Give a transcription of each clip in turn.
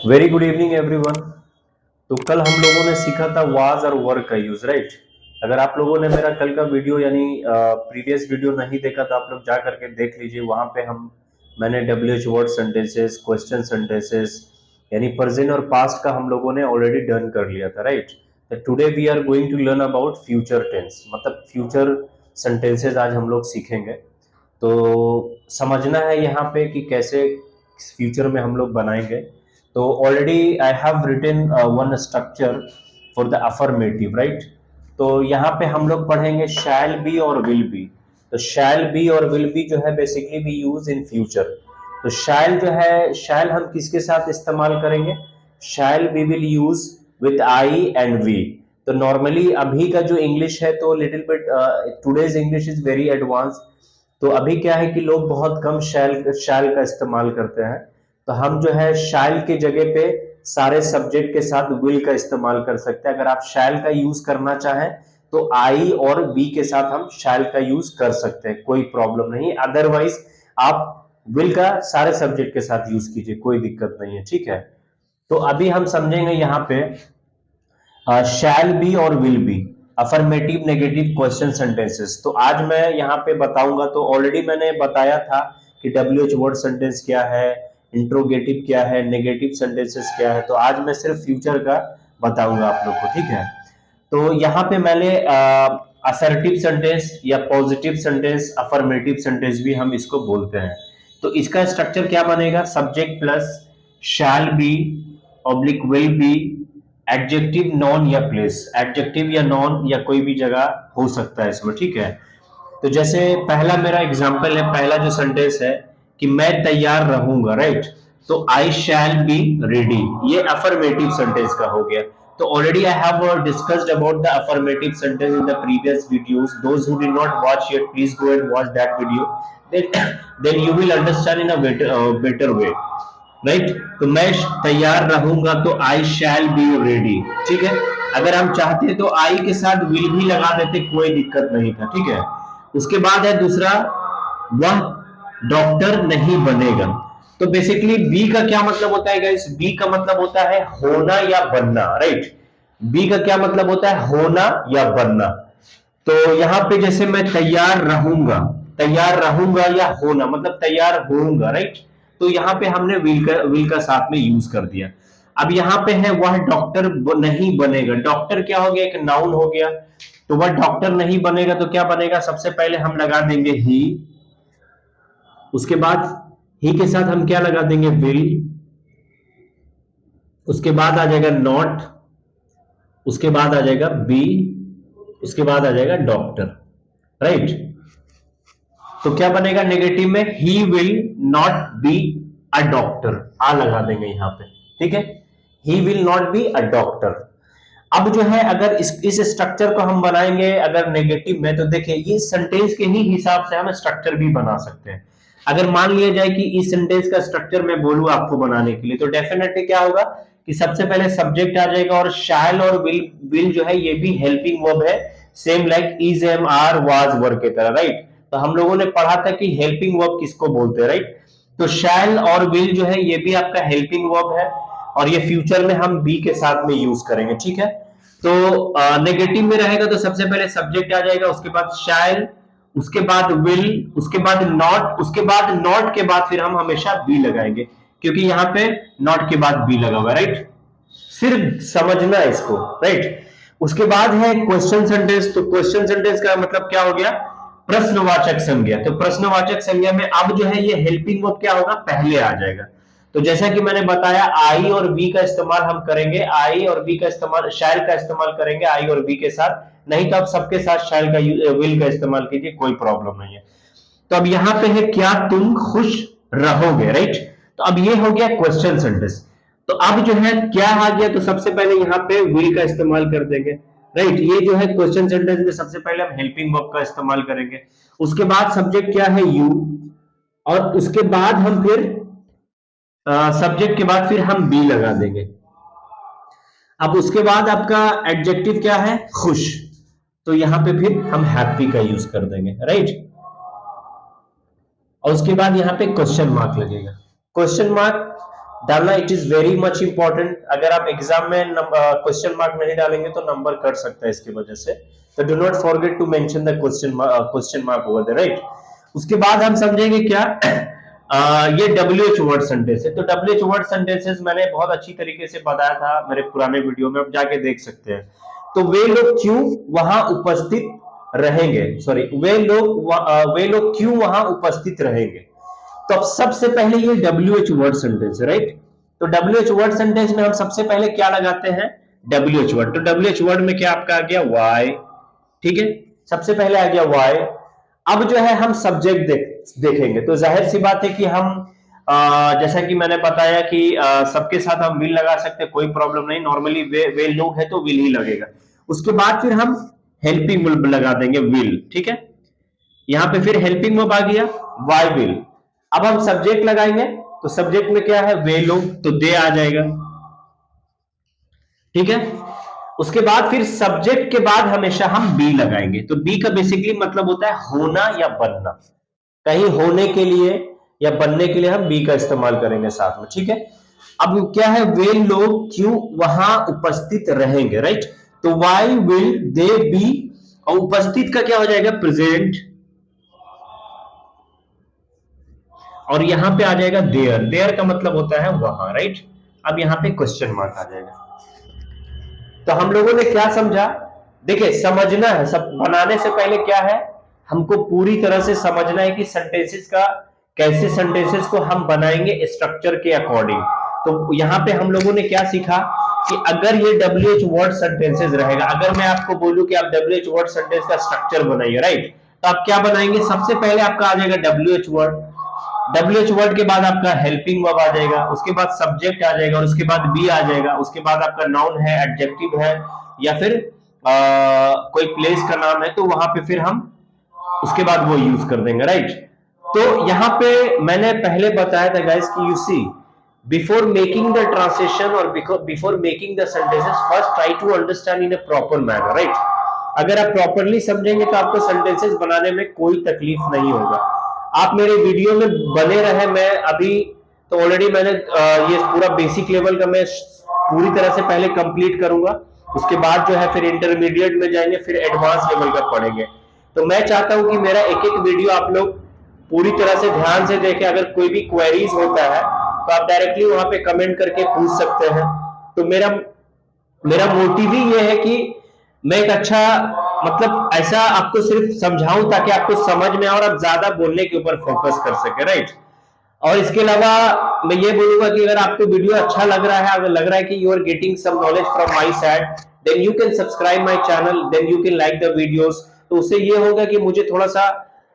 Very good evening everyone. तो कल हम लोगों ने सीखा था वाज और वर्क का यूज, राइट। अगर आप लोगों ने मेरा कल का वीडियो यानी प्रीवियस वीडियो नहीं देखा तो आप लोग जा करके देख लीजिए। वहां पे मैंने WH word sentences, question sentences यानी प्रेजेंट और पास्ट का हम लोगों ने ऑलरेडी डन कर लिया था, राइट। तो today we are going to learn about future tense, मतलब फ्यूचर सेंटेंसेस आज हम लोग सीखेंगे। तो समझना है यहाँ पे कि कैसे फ्यूचर में हम लोग बनाएंगे। तो already I have written one structure for the affirmative, right. तो यहाँ पे हम लोग पढ़ेंगे शैल बी और विल बी। तो शैल बी और विल बी जो है basically we use in future. तो शैल जो है, शैल हम किसके साथ इस्तेमाल करेंगे? Shall we will use with I and we. तो नॉर्मली अभी का जो इंग्लिश है तो little bit today's English is very advance. तो अभी क्या है कि लोग बहुत कम शैल शैल का इस्तेमाल करते हैं। तो हम जो है शैल की जगह पे सारे सब्जेक्ट के साथ विल का इस्तेमाल कर सकते हैं। अगर आप शैल का यूज करना चाहें तो आई और वी के साथ हम शैल का यूज कर सकते हैं, कोई प्रॉब्लम नहीं। अदरवाइज आप विल का सारे सब्जेक्ट के साथ यूज कीजिए, कोई दिक्कत नहीं है, ठीक है। तो अभी हम समझेंगे यहाँ पे शैल बी और will B, affirmative negative question sentences. तो आज मैं यहाँ पे बताऊंगा। तो ऑलरेडी मैंने बताया था कि WH वर्ड सेंटेंस क्या है, इंट्रोगेटिव क्या है, नेगेटिव सेंटेंसेस क्या है। तो आज मैं सिर्फ फ्यूचर का बताऊंगा आप लोग को, ठीक है। तो यहाँ पे मैंने असर्टिव सेंटेंस या पॉजिटिव सेंटेंस, अफर्मेटिव सेंटेंस भी हम इसको बोलते हैं। तो इसका स्ट्रक्चर क्या बनेगा? Subject plus shall be oblique will be, adjective, non या प्लेस। एडजेक्टिव या नॉन या कोई भी जगह हो सकता है इसमें, ठीक है। तो जैसे पहला मेरा एग्जांपल है, पहला जो सेंटेंस है कि मैं तैयार रहूंगा, राइट। तो आई शैल बी रेडी, ये अफर्मेटिव सेंटेंस का हो गया। तो already I have discussed about the affirmative sentence in the previous videos. Those who did not watch yet, please go and watch that video. then you will understand in a better way, right. तो मैं तैयार रहूंगा तो आई shall be ready, ठीक है। अगर हम चाहते तो आई के साथ विल भी लगा देते, कोई दिक्कत नहीं था, ठीक है। उसके बाद है दूसरा, वह डॉक्टर नहीं बनेगा। तो बेसिकली बी का क्या मतलब होता है गाइस? बी का मतलब होता है होना या बनना, राइट। बी का क्या मतलब होता है? होना या बनना। तो यहां पे जैसे मैं तैयार रहूंगा या होना मतलब तैयार होऊंगा, राइट। तो यहां पे हमने विल का साथ में यूज कर दिया। अब यहां पे है वह डॉक्टर नहीं बनेगा। डॉक्टर क्या हो गया? एक नाउन हो गया। तो वह डॉक्टर नहीं बनेगा तो क्या बनेगा? सबसे पहले हम लगा देंगे ही, उसके बाद ही के साथ हम क्या लगा देंगे? विल। उसके बाद आ जाएगा नॉट, उसके बाद आ जाएगा बी, उसके बाद आ जाएगा डॉक्टर, राइट। तो क्या बनेगा नेगेटिव में? He will not be a doctor, आ लगा देंगे यहां पे, ठीक है। He will not be a doctor. अब जो है अगर इस स्ट्रक्चर को हम बनाएंगे अगर नेगेटिव में, तो देखिए ये सेंटेंस के ही हिसाब से हम स्ट्रक्चर भी बना सकते हैं। अगर मान लिया जाए कि इस सेंटेंस का स्ट्रक्चर मैं बोलूं आपको बनाने के लिए, तो डेफिनेटली क्या होगा कि सबसे पहले सब्जेक्ट आ जाएगा और शैल और विल जो है ये भी हेल्पिंग वर्ब है, same like is, am, are, was, were के तरह, राइट। तो हम लोगों ने पढ़ा था कि हेल्पिंग वर्ब किसको बोलते हैं, राइट। तो शैल और विल जो है ये भी आपका हेल्पिंग वर्ब है और ये फ्यूचर में हम बी के साथ में यूज करेंगे, ठीक है। तो नेगेटिव में रहेगा तो सबसे पहले सब्जेक्ट आ जाएगा, उसके बाद शैल, उसके बाद विल, उसके बाद नॉट, उसके बाद नॉट के बाद फिर हम हमेशा बी लगाएंगे क्योंकि यहाँ पे नॉट के बाद बी लगा हुआ है, राइट। सिर्फ समझना है इसको, राइट। उसके बाद है क्वेश्चन सेंटेंस। तो क्वेश्चन सेंटेंस का मतलब क्या हो गया? प्रश्नवाचक संज्ञा। तो प्रश्नवाचक संज्ञा में अब जो है ये हेल्पिंग वर्ब क्या होगा? पहले आ जाएगा। तो जैसा कि मैंने बताया आई और वी का इस्तेमाल हम करेंगे, आई और वी का इस्तेमाल, शैल का इस्तेमाल करेंगे आई और वी के साथ। नहीं तो आप सबके साथ शैल का, विल का इस्तेमाल कीजिए, कोई प्रॉब्लम नहीं है। तो अब यहां पे है क्या तुम खुश रहोगे, राइट। तो अब ये हो गया क्वेश्चन सेंटेंस। तो अब जो है क्या आ गया? तो सबसे पहले यहाँ पे विल का इस्तेमाल कर देंगे, राइट। ये जो है क्वेश्चन सेंटेंस में सबसे पहले हम हेल्पिंग वर्ब का इस्तेमाल करेंगे। उसके बाद सब्जेक्ट क्या है? यू। और उसके बाद हम फिर सब्जेक्ट के बाद फिर हम बी लगा देंगे। अब उसके बाद आपका एडजेक्टिव क्या है? खुश। तो यहां पे फिर हम हैप्पी का यूज कर देंगे, राइट। और उसके बाद यहां पे क्वेश्चन मार्क लगेगा। क्वेश्चन मार्क डालना, it is very much important. अगर आप एग्जाम में क्वेश्चन मार्क नहीं डालेंगे तो नंबर कट सकता है इसकी वजह से। तो do not forget to mention the question mark over the right. उसके बाद हम समझेंगे क्या ये WH वर्ड सेंटेंस है। तो WH वर्ड सेंटेंसेस मैंने बहुत अच्छी तरीके से बताया था मेरे पुराने वीडियो में, आप जाके देख सकते हैं। तो वे लोग क्यों वहां उपस्थित रहेंगे, सॉरी वे लोग क्यों वहां उपस्थित रहेंगे। तो अब सबसे पहले ये WH वर्ड सेंटेंस है राइट। तो WH वर्ड सेंटेंस में हम सबसे पहले क्या लगाते हैं, WH वर्ड। तो WH वर्ड में क्या आपका आ गया, वाई, ठीक है, सबसे पहले आ गया वाई। अब जो है हम सब्जेक्ट देखेंगे। तो जाहिर सी बात है कि हम जैसा कि मैंने बताया कि सबके साथ हम विल लगा सकते हैं, कोई प्रॉब्लम नहीं, नॉर्मली वे लोग है तो विल ही लगेगा। उसके बाद फिर हम हेल्पिंग वर्ब लगा देंगे, विल, ठीक है। यहां पे फिर हेल्पिंग वर्ब आ गया, वाई विल। अब हम सब्जेक्ट लगाएंगे, तो सब्जेक्ट में क्या है, वे लोग, तो दे आ जाएगा, ठीक है। उसके बाद फिर सब्जेक्ट के बाद हमेशा हम बी लगाएंगे। तो बी का बेसिकली मतलब होता है होना या बनना, कहीं होने के लिए या बनने के लिए हम बी का इस्तेमाल करेंगे साथ में, ठीक है। अब क्या है, वे लोग क्यों वहां उपस्थित रहेंगे, राइट। तो वाई विल दे बी, और उपस्थित का क्या हो जाएगा, प्रेजेंट, और यहां पे आ जाएगा देयर। देयर का मतलब होता है वहां, राइट। अब यहां पे क्वेश्चन मार्क आ जाएगा। तो हम लोगों ने क्या समझा, देखिए समझना है, सब बनाने से पहले क्या है, हमको पूरी तरह से समझना है कि सेंटेंसेस का कैसे सेंटेंसेस को हम बनाएंगे स्ट्रक्चर के अकॉर्डिंग। तो यहां पे हम लोगों ने क्या सीखा कि अगर ये WH वर्ड सेंटेंसेस रहेगा, अगर मैं आपको बोलूं कि आप WH वर्ड सेंटेंस का स्ट्रक्चर बनाइए, राइट, तो आप क्या बनाएंगे, सबसे पहले आपका आ जाएगा WH वर्ड। WH वर्ड के बाद आपका हेल्पिंग वर्ब आ जाएगा, उसके बाद सब्जेक्ट आ जाएगा, और उसके बाद बी आ जाएगा, उसके बाद आपका नाउन है, एडजेक्टिव है, या फिर कोई प्लेस का नाम है, तो वहां पे फिर हम उसके बाद वो यूज कर देंगे, राइट। तो यहां पे मैंने पहले बताया था गाइस कि you see, before making the translation और before making the sentences, first try to understand in a proper manner, right. अगर आप प्रॉपरली समझेंगे तो आपको सेंटेंसेस बनाने में कोई तकलीफ नहीं होगा। आप मेरे वीडियो में बने रहे, मैं अभी तो ऑलरेडी मैंने ये पूरा बेसिक लेवल का मैं पूरी तरह से पहले कंप्लीट करूंगा, उसके बाद जो है फिर इंटरमीडिएट में जाएंगे, फिर एडवांस लेवल का पढ़ेंगे। तो मैं चाहता हूं कि मेरा एक एक वीडियो आप लोग पूरी तरह से ध्यान से देखें। अगर कोई भी क्वेरीज होता है तो आप डायरेक्टली वहां पे कमेंट करके पूछ सकते हैं। तो मेरा मेरा मोटिव ही ये है कि मैं एक अच्छा, मतलब ऐसा आपको सिर्फ समझाऊं ताकि आपको समझ में और आप ज्यादा बोलने के ऊपर फोकस कर सके, राइट। और इसके अलावा मैं ये बोलूंगा कि अगर आपको वीडियो अच्छा लग रहा है, अगर लग रहा है कि you are getting some knowledge from my side, then you can subscribe my channel, then you can like the videos. तो उससे ये होगा कि मुझे थोड़ा सा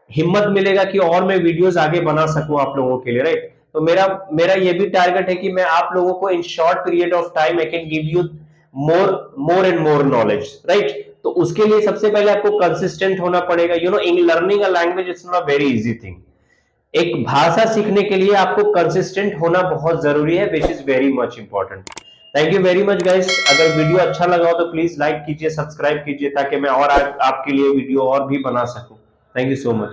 हिम्मत मिलेगा कि और मैं वीडियोस आगे बना सकूं आप लोगों के लिए, राइट। तो मेरा मेरा ये भी टारगेट है कि मैं आप लोगों को in short period of time I can give you more and more knowledge, right. तो उसके लिए सबसे पहले आपको कंसिस्टेंट होना पड़ेगा। You know, in learning a language it's not very easy thing. एक भाषा सीखने के लिए आपको कंसिस्टेंट होना बहुत जरूरी है, which is very much important. Thank you very much guys. अगर वीडियो अच्छा लगा हो तो प्लीज लाइक कीजिए, सब्सक्राइब कीजिए, ताकि मैं और आपके लिए वीडियो और भी बना सकूं। Thank you so much.